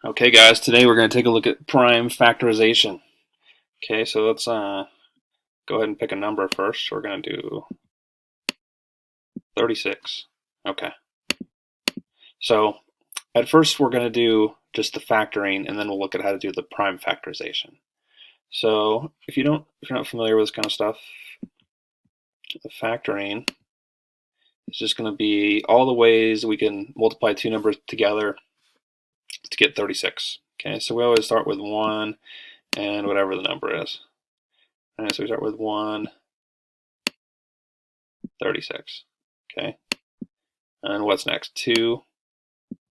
Okay guys, today we're going to take a look at prime factorization. Okay, so let's go ahead and pick a number first. We're going to do 36. Okay, so at first we're going to do just the factoring, and then we'll look at how to do the prime factorization. So if you're not familiar with this kind of stuff, the factoring is just going to be all the ways we can multiply two numbers together to get 36. Okay, so we always start with 1 and whatever the number is. All right, so we start with 1, 36. Okay, and what's next? 2,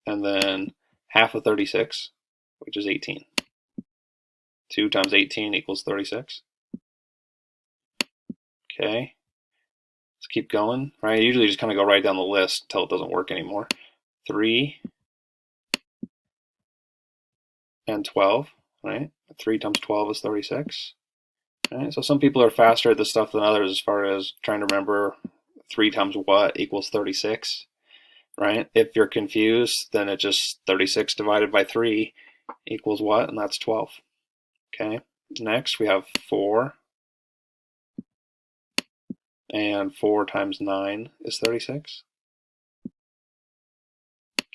and then half of 36, which is 18. 2 times 18 equals 36. Okay, let's keep going. Right, I usually just kind of go right down the list until it doesn't work anymore. 3 and 12. Right, 3 times 12 is 36. Right, so some people are faster at this stuff than others as far as trying to remember 3 times what equals 36. Right? If you're confused, then it's just 36 divided by 3 equals what? And that's 12. Okay. Next, we have 4. And 4 times 9 is 36.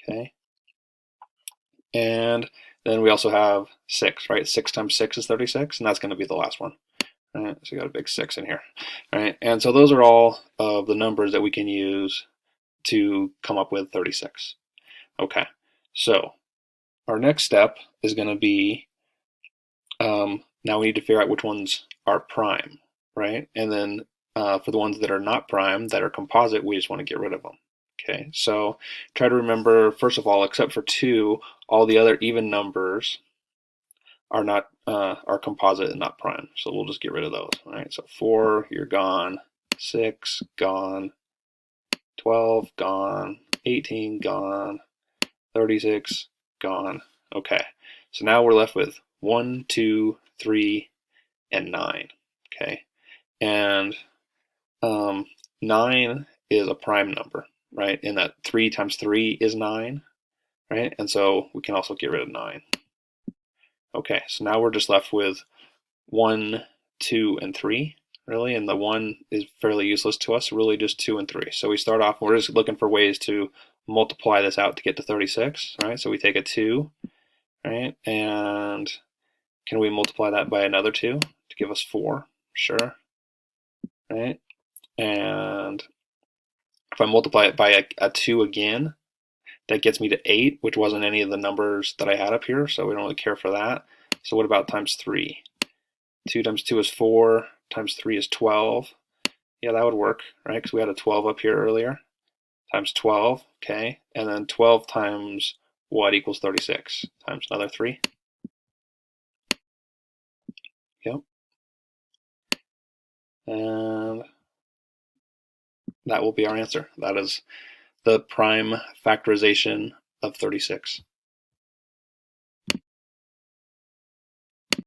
Okay. And then we also have 6, right? 6 times 6 is 36, and that's going to be the last one. Right? So we got a big 6 in here. Right? And so those are all of the numbers that we can use to come up with 36. Okay. So our next step is going to be now we need to figure out which ones are prime, right? And then for the ones that are not prime, that are composite, we just want to get rid of them. Okay, so try to remember, first of all, except for 2, all the other even numbers are not are composite and not prime. So we'll just get rid of those. All right, so 4, you're gone. 6, gone. 12, gone. 18, gone. 36, gone. Okay, so now we're left with 1, 2, 3, and 9. Okay, and 9 is a prime number, right? And that 3 times 3 is 9, right? And so we can also get rid of 9. Okay, so now we're just left with 1, 2, and 3, really, and the 1 is fairly useless to us, really just 2 and 3. So we start off, we're just looking for ways to multiply this out to get to 36, right? So we take a 2, right? And can we multiply that by another 2 to give us 4? Sure, right? And if I multiply it by a 2 again, that gets me to 8, which wasn't any of the numbers that I had up here, so we don't really care for that. So what about times 3? 2 times 2 is 4, times 3 is 12. Yeah, that would work, right? Because we had a 12 up here earlier. Times 12, okay. And then 12 times what equals 36? Times another 3. Yep. And that will be our answer. That is the prime factorization of 36.